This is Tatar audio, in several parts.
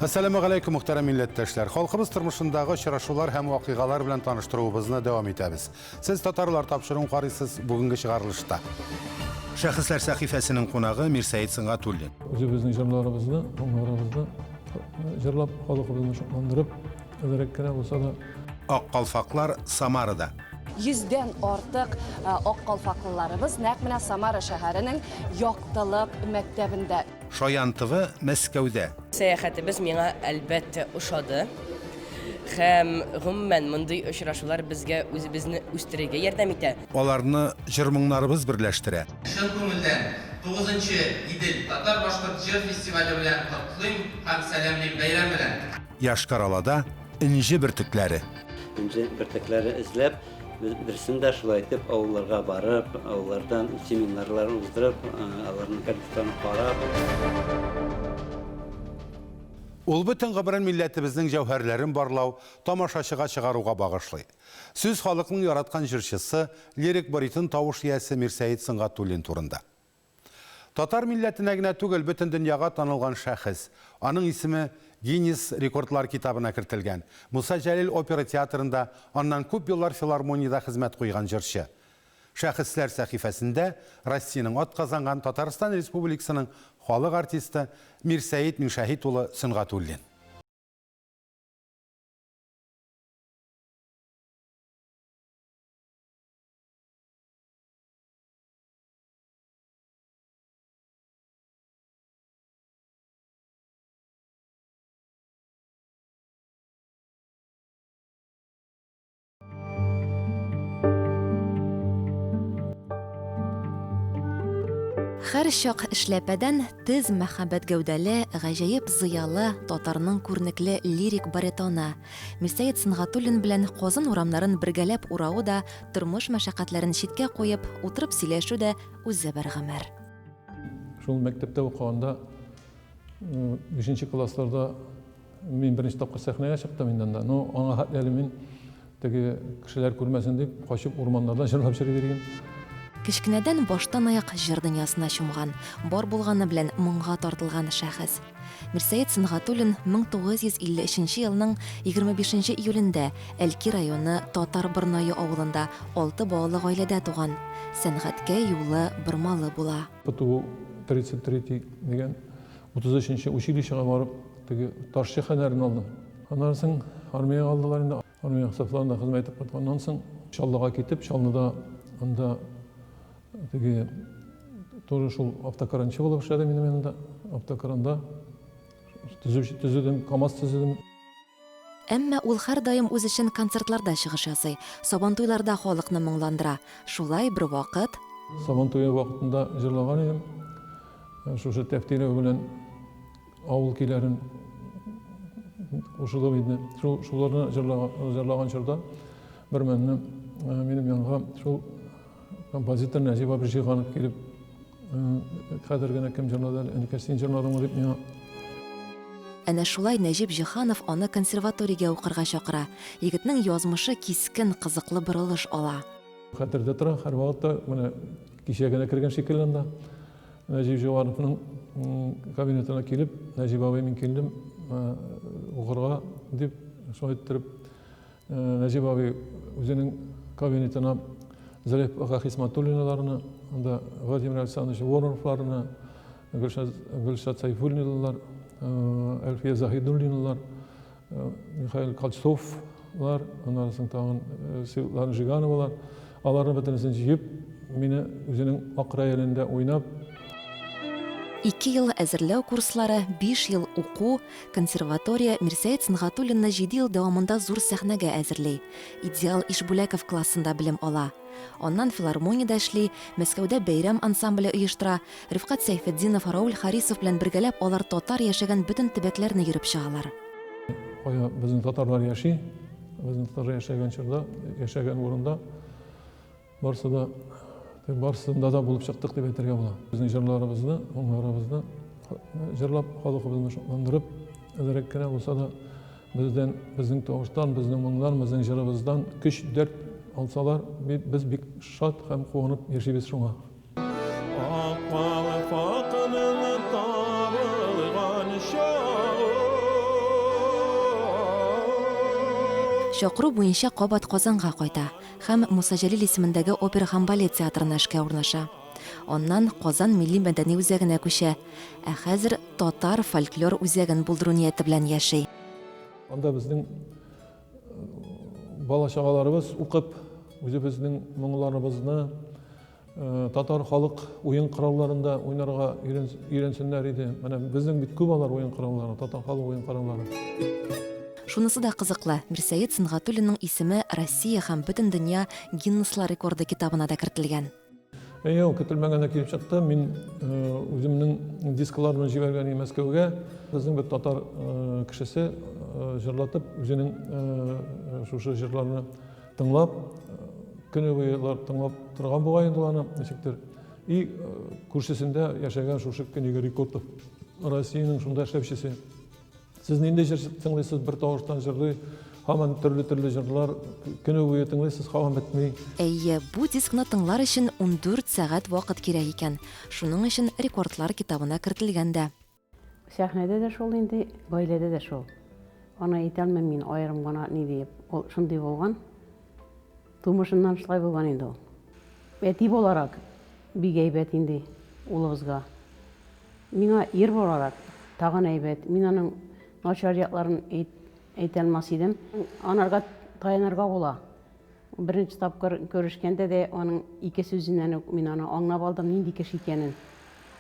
Assalamu alaikum muhterem milletteşler. Halkımız tırmışındağı şıraşular hem vakıgalar bilen tanıştırığımızına devam ederiz. Siz Tatarlar tapşırın qarısız bugünkü çıkarılışta. Şahıslar sahifesinin konağı Mirsayit Sıngatulli. Özümüzün jırlarımızda, onlarımızda jırlap halkımızı şoklandırıp, özellikle olsa da Akkalfaklar Samara'da. 100'den artıq Akkalfaklılarımız Nəqminə Samara şəhərinin Yoqdılıb məktəbində. Şoyantıvı Meskev'de. Səyahətimiz mənə əlbəttə uşadı. Hem gümmen mındı uçraşular bizge özümüzni üstürege yardım etdi. Onlarını jırmınlarımız birleştire. Şın көңілден 9-cı İdil Tatar Başkurt Jır Festivali bilen kutlayım hem selamlayım bayram bilen. Yaşkaralada inci birtükleri. İnci birtükleri izlep birisini de şulaytıp avullarga barıp, avullardan seminarlar uzdırıp, onların kalitelerini qarab. Ул бүтін қыбырын милләтіміздің жауһарларын барлау, тамашашыға шығаруға бағышлы. Сөз халықның яратқан жыршысы, лирик баритын тауыш иесі Мирсайит Сыңғатуллин турында. Татар милләтіне генә түгел бүтін дүнияға танылған шәхес. Аның исеме Гиннес рекордлар китабына кертелгән. Муса Жәлил опера театрында аннан күп еллар филармонияда хезмәт куйган жырчы. Шәхесләр сәхифәсендә Россиянең атказанган Татарстан Республикасының халык артисты Мирсайит Мишәһит улы Сыңғатуллин. Һәр чак эшләпәдән тез мәхәббәт гәүдәле, гаҗәеп зыялы, татарның күрнекле лирик баритоны Мирсайит Сыңғатуллин белән Казан урамнарын бергәләп урау да, тормыш мәшәкатьләрен читкә куеп, утырып сөйләшү дә үзе бер гомер. Шул мәктәптә укыганда 5-нче классларда мин беренче тапкыр сәхнәгә чыктым инде. Ну, аңа хәтле мин теге кешеләр күрмәсен дип, качып урманнарда җырлап йөри биргән. Кечкенәдән баштан аяк җыр дөньясына чумган, бар булганы белән моңга тартылган шәхес. Мирсайит Сыңғатуллин 1953 елның 25 июлендә Әлки районы Татар Бырнайы авылында 6 балалы гаиләдә туган. Сәнгатькә юлы бырмалы була. ПТУ 33 дигән 33-нче училищега барып, теге ташчы һөнәрен алдым. Аннан соң армияга алдылар инде. Армия сафларында хезмәт итеп кайтканнан соң Чаллыга китеп, Чаллыда анда теге тоже шул автокаранчы булып эшләдем инде мен анда. Автокаранда төзүдем, КАМАЗ төзүдем. Әмма ул һәр даим үз өчен концертларда чыгыш ясый, сабантуйларда халыкны моңландыра. Шулай бер вакыт Сабантуй вакытында җырлаган идем. Шушы тәфтире белән авыл көйләрен кушылып иде. Шуларны җырлаган чорда бер мәнне минем янга шул композитор Нәҗип Абрҗиганов килеп, хәзер генә кем җырлады, әнкәй син җырладыңмы дип миңа. Әнә шулай Нәҗип Җиһанов аны консерваториягә укырга чакыра. Егетнең язмышы кискен, кызыклы борылыш ала. Хәтердә тора, һәр вакытта менә кичә генә кергән шикелле анда. Нәҗип Җиһановның кабинетына килеп, Нәҗип абый мин килдем укырга дип шулай иттереп, Нәҗип абый үзенең кабинетына Зариф Аға Хисматуллиналарына, Владимир Александрович Вороновларына, Гөлшат Сайфуллиналар, Әлфия Захидуллиналар, Михаил Кольцовлар, аннан соң тагын Светлана Жигановалар, аларны бөтенесен җыеп, мине үзенең ак роялендә уйнап. 2 ел әзерләү курслары, 5 ел уку, консерватория Мирсайит Сыңғатуллинны 7 ел дәвамында зур сәхнәгә әзерли. Идеал Ишбүләков классында белем ала. Аннан филармониядә эшли, Мәскәүдә бәйрәм ансамбле оештыра, Рифкат Сәйфетдинов, Рауль Харисов белән бергәләп алар татар яшәгән бөтен төбәкләрне йөреп чыгалар. Кая безнең татарлар яши, безнең татарлар яшәгән чорда, яшәгән урында барысында да булып чыктык дип әйтергә була. Безнең җырларыбызны, моңнарыбызны җырлап, халыкыбызны шатландырып, әзрәккә булса да безнең тавыштан, безнең моңнан, безнең җырыбыздан көч, дәрт алсалар, без бик шат һәм куанып яшибез шуңа. Чакыру буенча кабат Казанга кайта һәм Муса Җәлил исемендәге опера һәм балет театрына эшкә урнаша. Аннан Казан милли мәдәни үзәгенә күчә, ә хәзер татар фольклор үзәген булдыру нияте белән яши. Анда безнең бала чагаларыбыз укып, үзебезнең моңларыбызны татар халык уен кырауларында уйнарга өйрәнсеннәр иде. Менә безнең бит күп алар уен кыраулары, татар халык уен кыраулары. Шунысы да кызыклы. Мирсәет Сөнгатуллинның исеме Россия һәм бөтен дөнья Гиннеслар рекорды китабына да кертелгән. Ул көтелмәгәндә килеп чыкты. Мин үземнең дискларны җибәргән Мәскәүгә. Безнең бер татар кешесе җырлатып, үзенең шушы җырларны тыңлап, көне буе тыңлап торган бугай инде аны ничектер. И күршесендә яшәгән шушы көнге рекорд Россиянең шунда эшләүчесе. Сез нинди җыр тыңлыйсыз, бер тавыштан җырлый, һаман төрле җырлар көне буе тыңлыйсыз, һаман бетми. Әйе, бу дискны тыңлар өчен 14 сәгать вакыт кирәк икән. Шуның өчен рекордлар китабына кертелгән дә. Сәхнәдә дә шул инде, гаиләдә дә шул. Аны әйтәлмәм мин аерым гына ни дип. Ул шундый булган. Тумышыннан шулай булган инде ул. Әти буларак бик әйбәт инде улыбызга. Миңа ир буларак тагын әйбәт. Мин аның начар якларын әйтәлмәс идем. Анарга таянырга була. Беренче тапкыр күрешкәндә дә аның ике сүзеннән мин аны аңлап алдым, нинди кеше икәнен.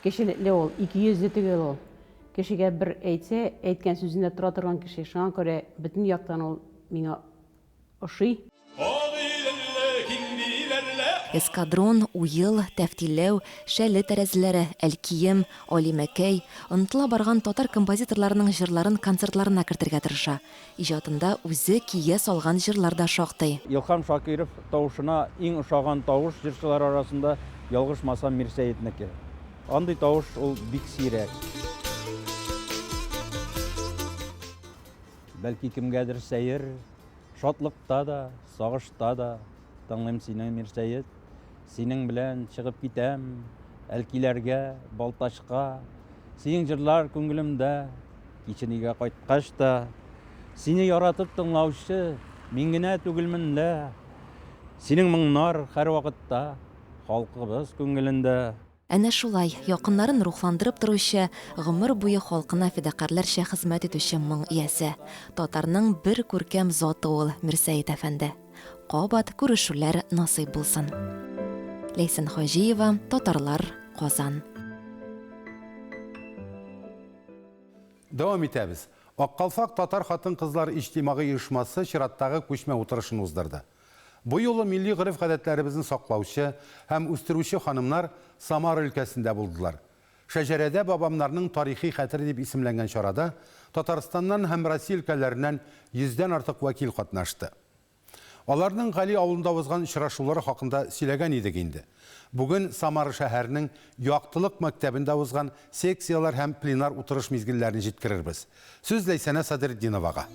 Кешелекле ул, 200 түгел ул. Кешегә бер әйтсә, әйткән сүзендә тора торган кеше. Шуңа күрә бөтен яктан ул миңа ошый. Эскадрон, уйыл, тәфтилләү, шәле тәрәзләре, әлкием, алимәкәй, онытыла барган татар композиторларының җырларын концертларына кертергә тырыша. Иҗатында үзе кие салган җырлар да шактый. Илһам Шакиров тавышына иң ошаган тавыш җырчылар арасында ялгышмасам Мирсәетнеке. Андый тавыш ул бик сирәк. Бәлки кемгәдер сәер, шатлыкта да, сагышта да тыңлыйм сине Мирсәет. Синең белән чыгып китәм, әлкиләргә, Балтачка. Синең җырлар күңелемдә, киченегә кайткач та. Сине яратып тыңлаучы, мин генә түгелмен дә. Синең моңнар һәр вакытта, халкыбыз күңелендә. Әнә шулай, якыннарын рухландырып торучы, гомер буе халкына фидакарларча хезмәт итүче моң иясе. Татарның бер күркәм заты ул Мирсәет әфәнде. Кабат күрешүләр насыйп булсын. Ләйсән Хаҗиева, Татарлар, Казан. Дәвам итәбез. Аккалфак татар хатын-кызлар иҗтимагый оешмасы чираттагы күчмә утырышын уздырды. Бу юлы милли гырыф-гадәтләребезне саклаучы һәм үстерүче ханымнар Самар өлкәсендә булдылар. Шәҗәрәдә бабамнарның тарихи хәтере дип исемләнгән чарада Татарстаннан һәм Россия өлкәләреннән 100дән артык вәкил катнашты. Аларның Гали авылында узган очрашулары хакында сөйләгән идек инде. Бүген Самар шәһәренең яктылык мәктәбендә узган секциялар һәм пленар утырыш мизгелләрен җиткерербез. Сүз Ләйсәнә Садретдиновага.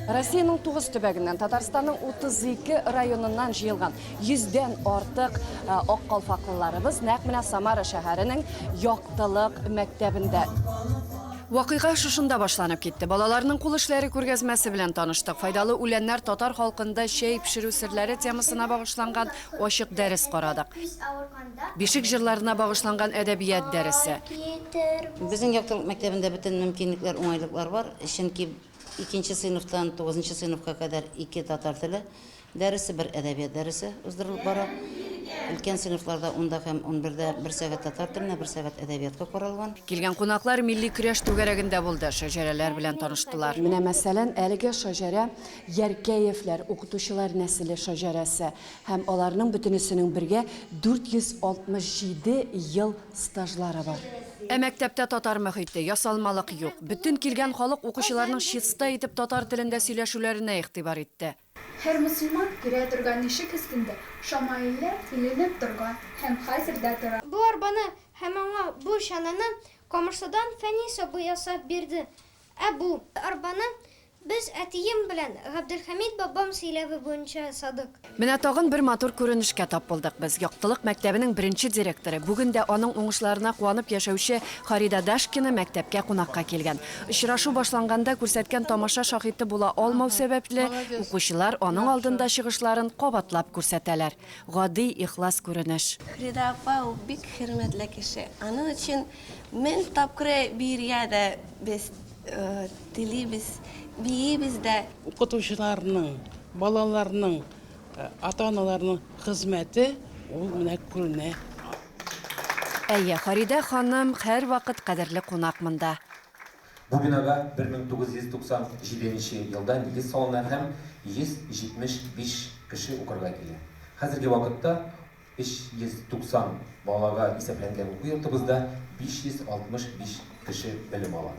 Россиянең 9 төбәгеннән, Татарстанның 32 районыннан җыелган 100дән артык аккалфаклыларыбыз нәкъ менә Самара шәһәренең яктылык мәктәбендә. Вакыйга шушында башланып китте. Балаларның кул эшләре күргәзмәсе белән таныштык. Файдалы үләннәр татар халкында чәй пешерү серләре темасына багышланган ачык дәрес карадык. Бишек җырларына багышланган әдәбият дәресе. Безнең яктылык мәктәбендә бөтен мөмкинлекләр, уңайлыклар бар. Чөнки 2нче сыйныфтан 9нчы сыйныфка кадәр 2 татар теле дәресе, бер әдәбият дәресе уздырылып бара. Өлкән сыйныфларда 10да һәм 11дә 1 сәгать татар теленә, 1 сәгать әдәбиятка каралган. Килгән кунаклар милли көрәш түгәрәгендә булды, шәҗәрәләр белән таныштылар. Менә мәсәлән, әлеге шәҗәрә Яркәевләр укытучылар нәселе шәҗәрәсе һәм аларның бөтенесенең бергә 467 ел стажлары бар. Мәктәптә татар мөхите, ясалмалык юк. Бөтен килгән халык укучыларның чиста итеп татар телендә сөйләшүләренә игътибар итте. Һәр мусульман күрә торган ишек өстендә шамаилләр иленеп торган һәм хәзердә тора. Бу арбаны һәм аңа бу чананы камырсыдан фәнни сабы ясап бирде. Бу арбаны Без әтием белән Габделхамид бабам сөйләве буенча садык. Менә тагын бер матур күренешкә тап булдык без. Яктылык мәктәбенең беренче директоры, бүген дә аның уңышларына куанып яшәүче Харида Дашкина мәктәпкә кунакка килгән. Очрашу башланганда күрсәткән тамаша шаһиты була алмау сәбәпле, укучылар аның алдында чыгышларын кабатлап күрсәтәләр. Гади, ихлас күренеш. Харида апа ул бик хөрмәтле кеше. Аның өчен мен тапкыры бер ярда без телибез, биебез дә. Укытучыларның, балаларның, ата-аналарның хезмәте ул менә күренә. Әйе, Харида ханым һәр вакыт кадерле кунак монда. Бу бинага 1997 елда нигез салына һәм 175 кеше укырга килә. Хәзерге вакытта 590 балага исәпләнгән уку йортыбызда 565 кеше белем ала.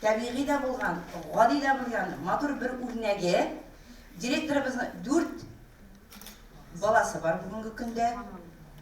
Табигый да булган, гади да булган, матур бер үрнәге директорыбызның 4 баласы бар бүгенге көндә.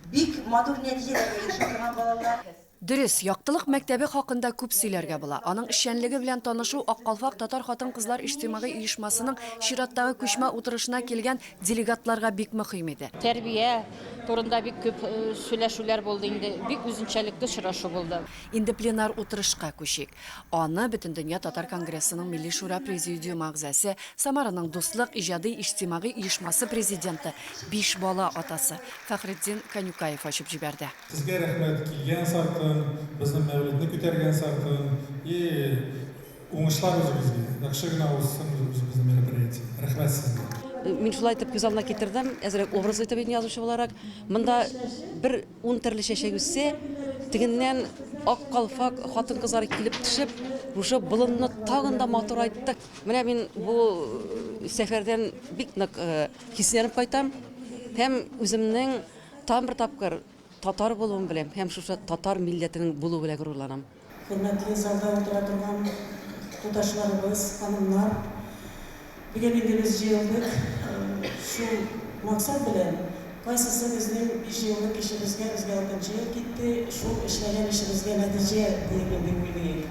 Бик матур нәтиҗәләргә ирешә торган балалар. Дөрес, яктылык мәктәбе хакында күп сөйләргә була. Аның эшчәнлеге белән танышу Аккалфак татар хатын-кызлар иҗтимагый оешмасының чираттагы күчмә утырышына килгән делегатларга бик мөһим иде. Тәрбия турында бик күп сөйләшүләр булды инде. Бик үзенчәлекле очрашу булды. Инде пленар утырышка күчик. Аны Бөтендөнья татар конгрессының Милли шура президиум әгъзасы, Самараның дуслык иҗади иҗтимагый оешмасы президенты, 5 бала атасы Фәхретдин Канюкаев ачып җибәрде. Сезгә рәхмәт, килгән сартын, безнең мәүлидне күтәргән сартын, уңышлар үзебезгә. Яхшы гына узсын үзебезнең мероприятие. Рәхмәт сезгә. Мин шулай итеп күз алдына китердем, әзрәк образ итеп язучы буларак. Монда бер 10 төрле чәчәк үссә, тегеннән Аккалфак хатын-кызлар килеп төшеп, ушы болынны тагын да матур айтты. Менә мин бу сәфәрдән бик нык хисләнеп кайтам. Һәм үземнең там бер тапкыр татар булуым белән, һәм шушы татар милләтенең булуы белән горурланам. Хөрмәтле залда утыра торган туташларыбыз, ханымнар, бүген инде без җыелдык. Шул максат белән кайсысы безнең 5 еллык эшебезгә, безгә 6нчы ел китте, шул эшләгән эшебезгә нәтиҗә дип уйлыйм.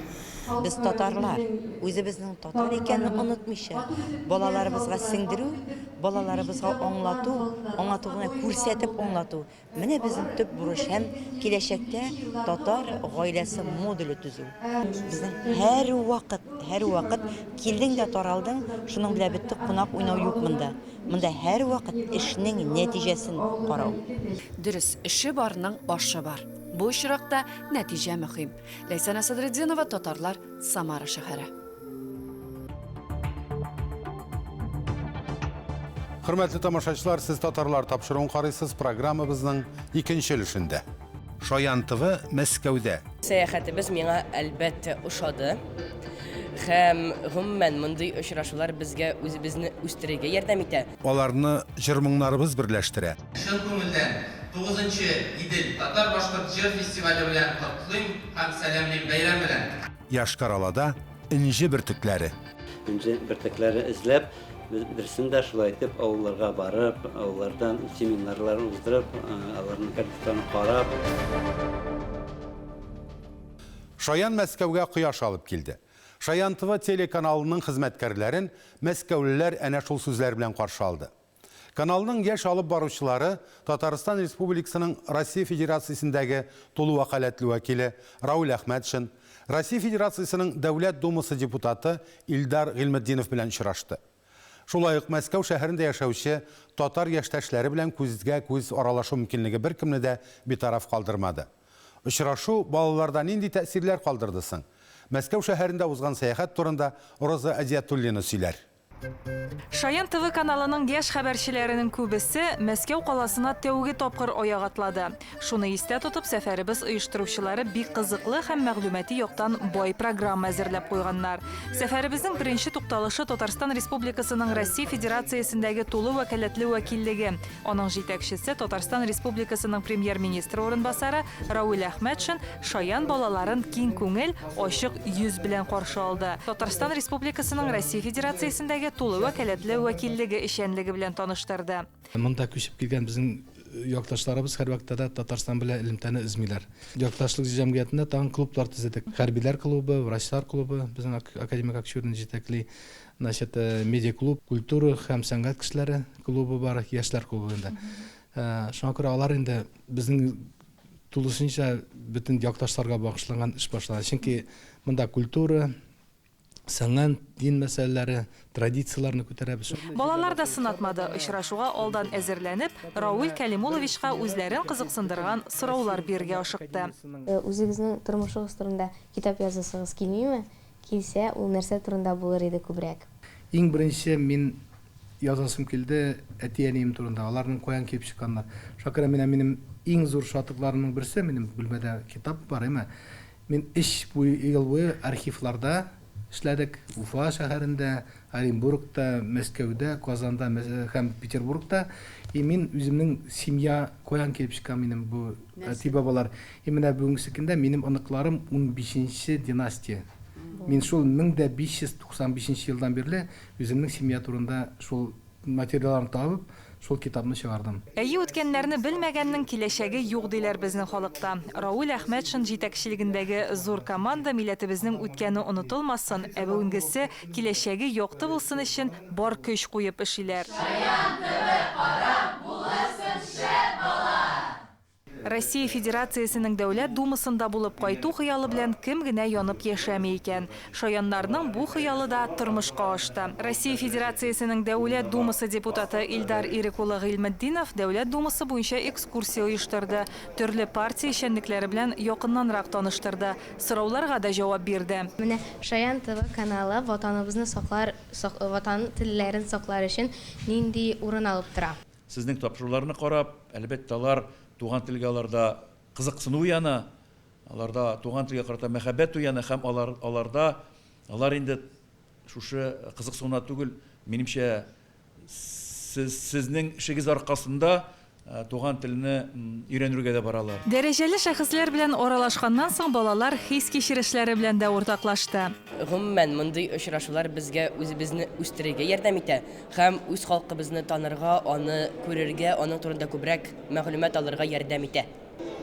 Без татарлар, үзебезнең татар икәнне онытмыйча, балаларыбызга сеңдерү, балаларыбызга аңлатуны күрсәтеп аңлату. Менә безнең төп бурыч һәм киләчәктә татар гаиләсе модулы төзү. Безнең һәр вакыт килдең дә таралдың, шуның белән бетте, кунак уйнау юк монда. Монда һәр вакыт эшнең нәтиҗәсен карау. Дөрес, эше барның башы бар. Бу очракта нәтиҗә мөһим. Ләйсән Садретдинова, татарлар, Самара шәһәре. Хөрмәтле тамашачылар, сез татарлар тапшыруын карыйсыз программабызның икенче өлешендә. Шаян ТВ Мәскәүдә. Сәяхәтебез миңа әлбәттә ошады. Һәм гомумән мондый очрашулар безгә үзебезне үстерергә ярдәм итә. Аларны җыр-моңнарыбыз берләштерә. Шул күңелдән 9-нчы Идел татар башкорт җыр фестивале белән котлыйм һәм сәламлыйм бәйрәм белән. Яшкаралада инҗе бөртекләре. Инҗе бөртекләре эзләп, берсен дә шулай итеп авылларга барып, авыллардан семинарлар уздырып, аларның коллективын карап. Шаян Мәскәүгә кояш алып килде. Шаян ТВ телеканалының хезмәткәрләрен мәскәүлеләр әнә шул сүзләр белән каршы алды. Каналның яшь алып баручылары Татарстан Республикасының Россия Федерациясендәге тулы вәкаләтле вәкиле Рауль Әхмәтшин, Россия Федерациясының Дәүләт Думасы депутаты Илдар Гыйлметдинов белән очрашты. Шулай ук Мәскәү шәһәрендә яшәүче татар яшьтәшләре белән күзгә-күз аралашу мөмкинлеге беркемне дә битараф калдырмады. Очрашу балаларда нинди тәэсирләр калдырды соң? Мәскәү шәһәрендә узган сәяхәт турында Роза Азиятуллина сөйләр. Шаян ТВ каналының яшь хәбәрчеләренең күбесе Мәскәү каласына тәүге тапкыр аяк атлады. Шуны истә тотып, сәфәребез оештыручылары бик кызыклы һәм мәгълүмати яктан бай программа әзерләп куйганнар. Сәфәребезнең беренче тукталышы Татарстан Республикасының Россия Федерациясендәге тулы вәкаләтле вәкиллеге. Аның җитәкчесе Татарстан Республикасының премьер-министры урынбасары Рауль Әхмәтшин Шаян балаларын киң күңел, ачык йөз белән каршы алды. Татарстан Республикасының Россия Федерациясендәге тулы вәкаләтле вәкиллеге эшчәнлеге белән таныштырды. Монда күчеп килгән безнең якташларыбыз һәр вакытта Татарстан белән элемтәне измиләр. Якташлык җәмгыятендә тагын клублар төзедек. Хәрбиләр клубы, врачлар клубы, безнең академик Акчурин җитәкли. значит, медиа-клуб, культура һәм сәнгать кешеләре клубы бар, яшьләр клубы инде. Шуңа күрә алар инде безнең тулысынча бөтен якташларга багышланган эш башлады. Чөнки монда культура, сәнгать, дин мәсьәләләре, традицияләрне күтәрәбез. Балалар да сынатмады. Очрашуга алдан әзерләнеп, Рауль Кәлимуловичка үзләрен кызыксындырган сораулар бирергә ашыкты. Үзегезнең тормышыгыз турында китап язасыгыз килмиме? Килсә, ул нәрсә турында булыр иде күбрәк? Иң беренче мин язасым килде әти-әнием турында. Аларның каян килеп чыкканнар. Шакыра минем иң зур шатлыкларымның берсе минем бүлмәдә китап бар име. Мин ел буе архивларда эшләдек. Уфа шәһәрендә, Оренбургта, Мәскәүдә, Казанда һәм Петербургта. И мин үземнең семья каян килеп чыккан минем бу әти бабалар. И менә бүгенге көндә минем аныкларым 15-нче династия. Мин шул 1595 елдан бирле үземнең семья турында шул материалларны табып, шул китапны чыгардым. Әйе, үткәннәрне белмәгәннең киләчәге юк диләр безнең халыкта. Рауль Әхмәтшин җитәкчелегендәге зур команда милләтебезнең үткәне онытылмасын, ә бүгенгесе киләчәге якты булсын өчен бар көч куеп эшлиләр. Россия Федерациясының Дәүләт Думасында булып кайту хыялы белән кем генә янып яшәми икән. Шаяннарның бу хыялы да тормышка ашты. Россия Федерациясының Дәүләт Думасы депутаты Илдар Ирекулы Гыйлметдинов Дәүләт Думасы буенча экскурсия оештырды. Төрле партия эшчәнлекләре белән якыннанрак таныштырды. Сорауларга да җавап бирде. Менә Шаян ТВ каналы ватаныбызны саклар, ватан телләрен саклар өчен нинди урын алып тора? Сезнең тапшыруларны карап, әлбәттә алар туган телгә аларда кызыксыну уяна, аларда туган телгә карата мәхәббәт уяна һәм алар инде шушы кызыксынуна түгел, минемчә сезнең эшегез аркасында туган телне өйрәнергә дә баралар. Дәрәҗәле шәхесләр белән аралашканнан соң балалар хис кичерешләре белән дә уртаклашты. Гомумән мондый очрашулар безгә үзебезне үстерергә ярдәм итә һәм үз халкыбызны танырга, аны күрергә, аның турында күбрәк мәгълүмат алырга ярдәм итә.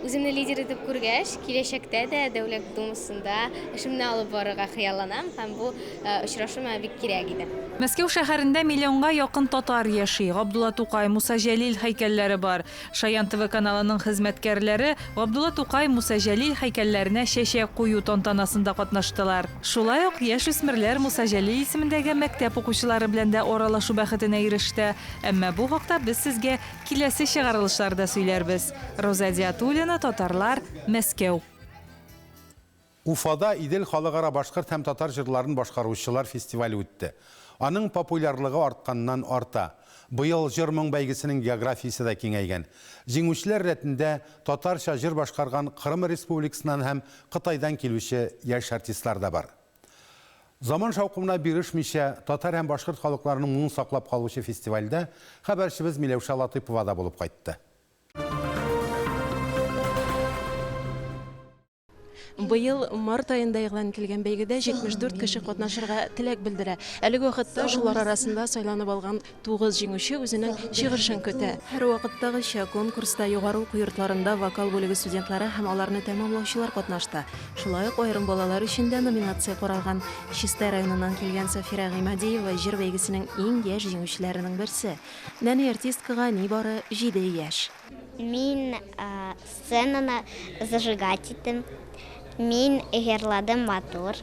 Үземне лидер итеп күргәч, киләчәктә дә Дәүләт Думасында эшемне алып барырга хыялланам һәм бу очрашу миңа бик кирәк иде. Мәскәү шәһәрендә миллионга якын татар яши. Габдулла Тукай, Муса Җәлил һәйкәлләре бар. Шаян ТВ каналының хезмәткәрләре Габдулла Тукай, Муса Җәлил һәйкәлләренә чәчәк кую тантанасында катнаштылар. Шулай ук яшүсмерләр Муса Җәлил исемендәге мәктәп укучылары белән дә аралашу бәхетенә иреште. Әмма бу хакта без сезгә киләсе чыгарылышларда сөйләрбез. Роза Диатуллина, Татарлар, Мәскәү. Уфада Идел халыкара башкорт һәм татар җырларын башкаручылар фестивале үтте. Аның популярлыгы артканнан арта. Быел җыр-моң бәйгесенең географиясе дә киңәйгән. Җиңүчеләр рәтендә татарча җыр башкарган Кырым Республикасыннан һәм Кытайдан килүче яшь артистлар да бар. Заман шаукымына бирешмичә татар һәм башкорт халыкларының моң саклап калучы фестивальдә хәбәрчебез Миләүшә Латыйпова да булып кайтты. Быел март айында игълан ителгән бәйгедә 74 кеше катнашырга теләк белдерә. Әлеге вакытта шулар арасында сайланып алган 9 җиңүче үзенең чыгышын көтә. Һәр вакыттагыча конкурста югары уку йортларында вокал бүлеге студентлары һәм аларны тәмамлаучылар катнашты. Шулай ук аерым балалар өчен дә номинация каралган. Чистай районыннан килгән Сафира Гыймадиева җыр бәйгесенең иң яшь җиңүчеләренең берсе. Нәни артисткага нибары 7 яшь. Мин сценаны зажигать иттем. Мин җырладым матур.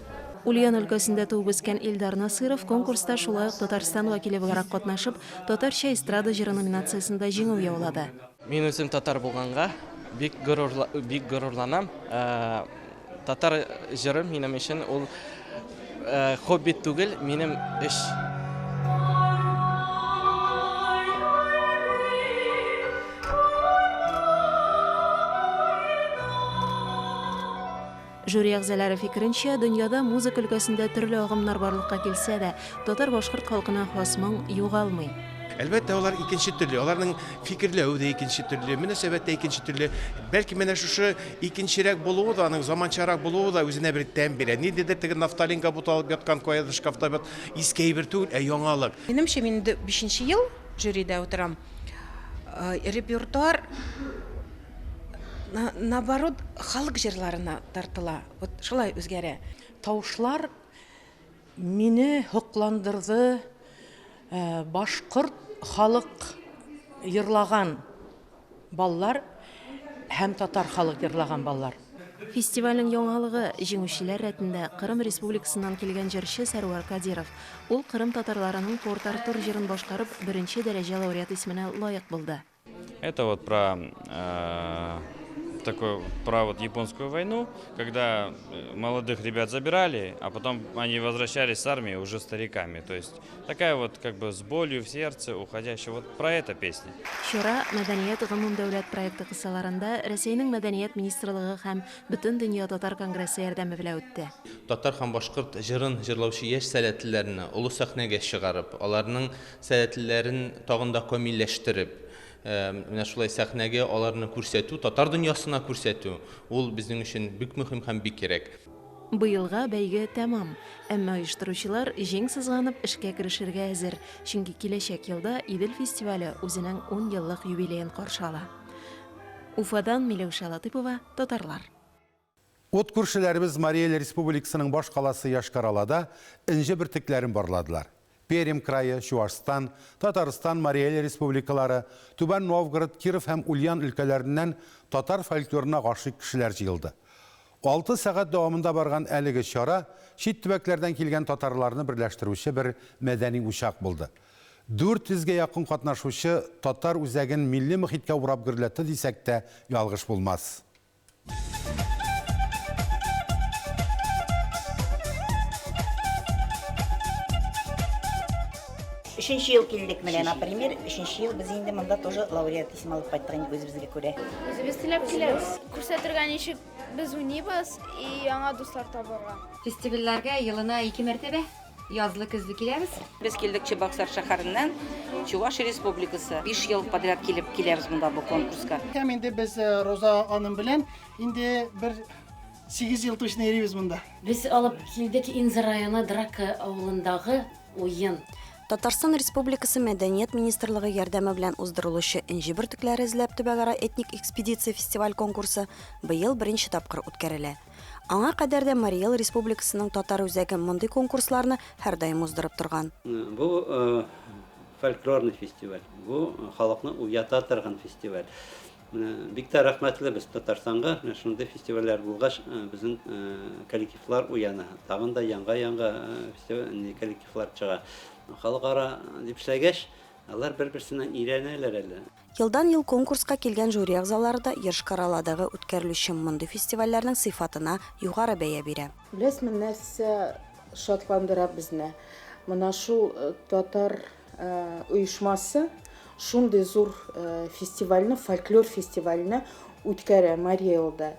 Ульян өлкәсендә туып үскән Илдар Насыров конкурста шулай ук Татарстан вәкиле буларак катнашып, татарча эстрада җыры номинациясендә җиңү яулады. Мин үзем татар булганга бик горурланам. Татар җыры минем өчен ул хобби түгел, минем эш. Жюри әгъзалары фикеренчә, дөньяда музыка өлкәсендә төрле агымнар барлыкка килсә дә, татар башкорт халкына хас моң югалмый. Әлбәттә, алар икенче төрле, аларның фикерләүе дә икенче төрле, мөнәсәбәт дә икенче төрле. Бәлки менә шушы икенчерәк булуы да, аның заманчарак булуы да үзенә бер тәм бирә. Ниндидер теге нафталинга буталып яткан куәдә шкафта бит иске әйбер түгел, ә яңалык. Минемчә, мин 5нче ел жюридә утырам. Репертуар наоборот халык җырларына тартыла. Вот шулай үзгәрә. Тавышлар Мине хокландырды башкорт халык йырлаган баллар һәм татар халык йырлаган баллар. Фестивальнең яңалыгы җиңүчеләр рәтендә Кырым Республикасыннан килгән җырчы Сәрвар Кадиров. Ул Кырым татарларының Порт-Артур җырын башкарып, беренче дәрәҗә лауреат исеменә лаек булды. Это вот про японскую войну, когда молодых ребят забирали, а потом они возвращались с армии уже стариками. То есть такая вот как бы с болью в сердце уходящая. Вот про это песня. Шура мәдәният гомум дәүләт проекты кысаларында Россиянең мәдәният министрлыгы һәм Бөтен дөнья татар конгрессы ярдәме белән үтте. Татар һәм башкорт җырын җырлаучы яшь сәләтлеләрне олы сәхнәгә чыгарып, аларның сәләтлеләрен тагын да камилләштереп, менә шулай сәхнәгә аларны күрсәтү, татар дөньясына күрсәтү, ул безнең өчен бик мөһим һәм бик кирәк. Быелга бәйге тәмам, әмма оештыручылар җиң сызганып эшкә керешергә әзер, чөнки киләчәк елда Идел фестивале үзенең 10 еллык юбилеен каршы ала. Уфадан Миләүшә Латыпова, татарлар. От күршеләребез Мария Эл Республикасының баш каласы Яшкар-Олада инҗе бөртекләрен барладылар. Пермь крайы, Чувашстан, Татарстан, Мария Эл республикалары, Түбән Новгород, Киров һәм Ульян өлкәләреннән татар фольклорына гашыйк кешеләр җыелды. 6 сәгать дәвамында барган әлеге чара чит төбәкләрдән килгән татарларны берләштерүче бер мәдәни учак булды. 400-гә якын катнашучы татар үзәген милли мөхиткә урап гөрләтте дисәк тә ялгыш булмас. 3-нче ел килдек менә, например, 3-нче ел без инде монда тоже лауреат исем алып кайттык инде үзебезгә күрә. Үзебез теләп киләбез. Күрсәтергә ничек без уйныйбыз и яңа дуслар табарга. Фестивальләргә елына 2 мәртәбә язлы көзле киләбез. Без килдек Чебоксар шәһәреннән, Чуваш Республикасы. 5 ел подряд киләбез монда бу конкурска. Һәм инде без Роза аның белән инде бер 8 ел точно йөрибез монда. Без алып килдек Инза районы Драка авылындагы уен. Татарстан Республикасы Мәдәният министрлыгы ярдәме белән уздырылучы инҗе бөртекләре эзләп төбәгара этник экспедиция фестиваль конкурсы быел беренче тапкыр үткәрелә. Аңа кадәр дә Мария Эл Республикасының татар үзәге мондый конкурсларны һәрдаим уздырып торган. Бу фольклорный фестиваль, бу халыкны уята торган фестиваль. Бик тә рәхмәтле без Татарстанга, шундый фестивальләр булгач, безнең коллективлар уяна. Тагын да яңа коллективлар чыга. Халыкара дип эшләгәч, алар бер-берсеннән өйрәнәләр әле. Елдан ел конкурска килгән жюри әгъзалары да Яшкар-Оладагы үткәрелүче мондый фестивальләрнең сыйфатына югары бәя бирә. Беләсезме, нәрсә шатландыра безне? Менә шул татар оешмасы шундый зур фестивальне, фольклор фестивальне үткәрә Мария Элда.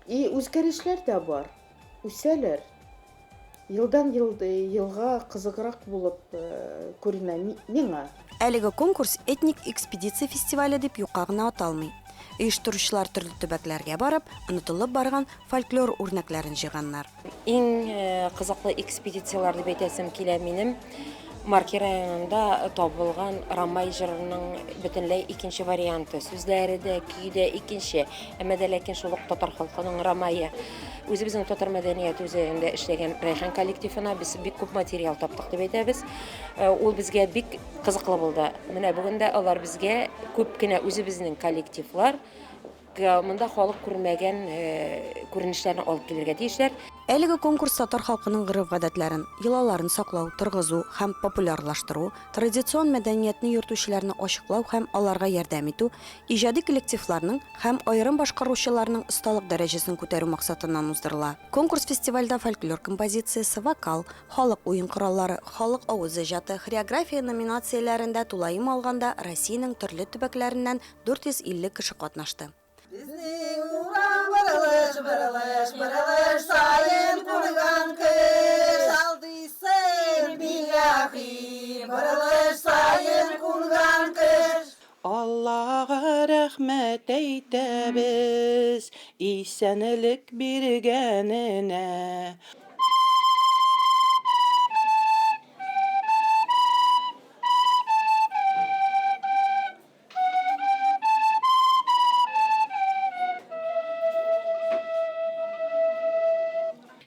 И үзгәрешләр дә бар. Үсәләр. Елдан елга кызыграк булып күренә миңа. Әлеге конкурс этник экспедиция фестивале дип юкка гына аталмый. Оештыручылар төрле төбәкләргә барып, онытылып барган фольклор үрнәкләрен җыйганнар. Иң кызыклы экспедициялар дип әйтәсем килә минем. Марки районында табылган Рамай җырының бөтенләй икенче варианты. Сүзләре дә, көе дә икенче. Әмма дә ләкин шул татар халкының Рамайы. Үзебезнең татар мәдәният үзәгендә эшләгән Райхан коллективына без бик күп материал таптык дип әйтәбез. Ул безгә бик кызыклы булды. Менә бүген дә алар безгә күп кенә үзебезнең коллективлар монда халык күрмәгән күренешләрне алып килергә тиешләр. Әлеге конкурс татар халкының гырыф-гадәтләрен, йолаларын саклау, торгызу һәм популярлаштыру, традицион мәдәниятне йөртүчеләрне ачыклау һәм аларга ярдәм итү, иҗади коллективларның һәм аерым башкаручыларның осталык дәрәҗәсен күтәрү максатыннан уздырыла. Конкурс фестивальдә фольклор композициясе, вокал, халык уен кораллары, халык авыз иҗаты, хореография номинацияләрендә тулаем алганда Россиянең төрле төбәкләреннән 450 кеше катнашты. Бырылыш, сайын курган кыш, алдыйсы бияхи, бырылыш, сайын курган кыш. Аллага рәхмәт әйтәбез, исәнлек биргәненә.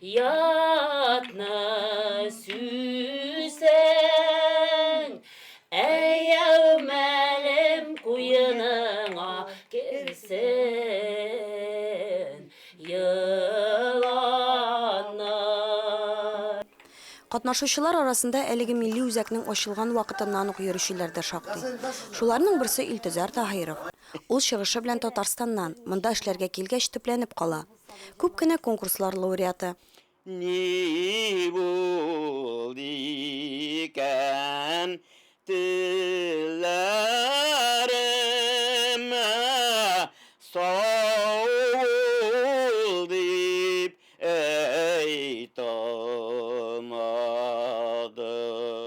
Ятны süsen Eyyevmelim kuyununa girsen yılanlar. Катнашучылар арасында әлеге милли үзәкнең ачылган вакытыннан ук йөрүчеләр дә шактый. Шуларның берсе Илтезар Таһиров. Ул чыгышы белән Татарстаннан монда эшләргә килгәч төпләнеп кала. Күп кенә конкурслар лауреаты. Ни булды икән телләрем сау дип әйтәмәдем.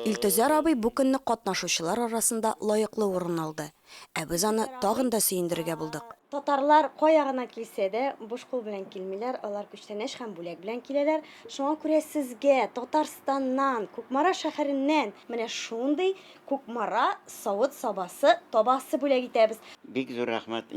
Илтезар абый бу көнне катнашучылар арасында лаеклы урын алды. Ә без аны тагын да сөендерергә булдык. Татарлар каягына килсә дә буш кул белән килмиләр, алар күчтәнәш һәм бүләк белән киләләр. Шуңа күрә сезгә Татарстаннан, Кукмара шәһәреннән менә шундый Кукмара савыт сабасы, табасы бүләк итәбез. Бик зур рәхмәт,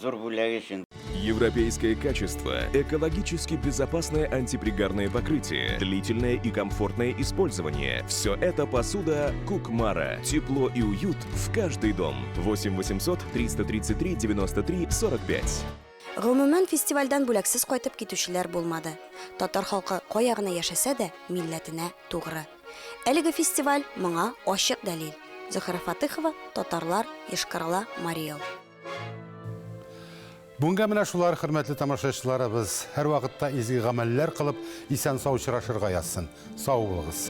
зур бүләк өчен. Европейское качество, экологически безопасное антипригарное покрытие, длительное и комфортное использование. Все это посуда Кукмара. Тепло и уют в каждый дом. 8 800 333 93 45. Гомумән фестивальдән бүләксез кайтып китүчеләр булмады. Татар халкы каягына яшәсә дә милләтенә тугры. Әлеге фестиваль моңа ачык дәлил. Зөһрә Фатыйхова, Татарлар, Ешкарала, Мариэл. Бүгенге менә шулар, хөрмәтле тамашачыларыбыз, һәр вакытта изге гамәлләр кылып, исән сау очрашырга язсын. Сау булыгыз.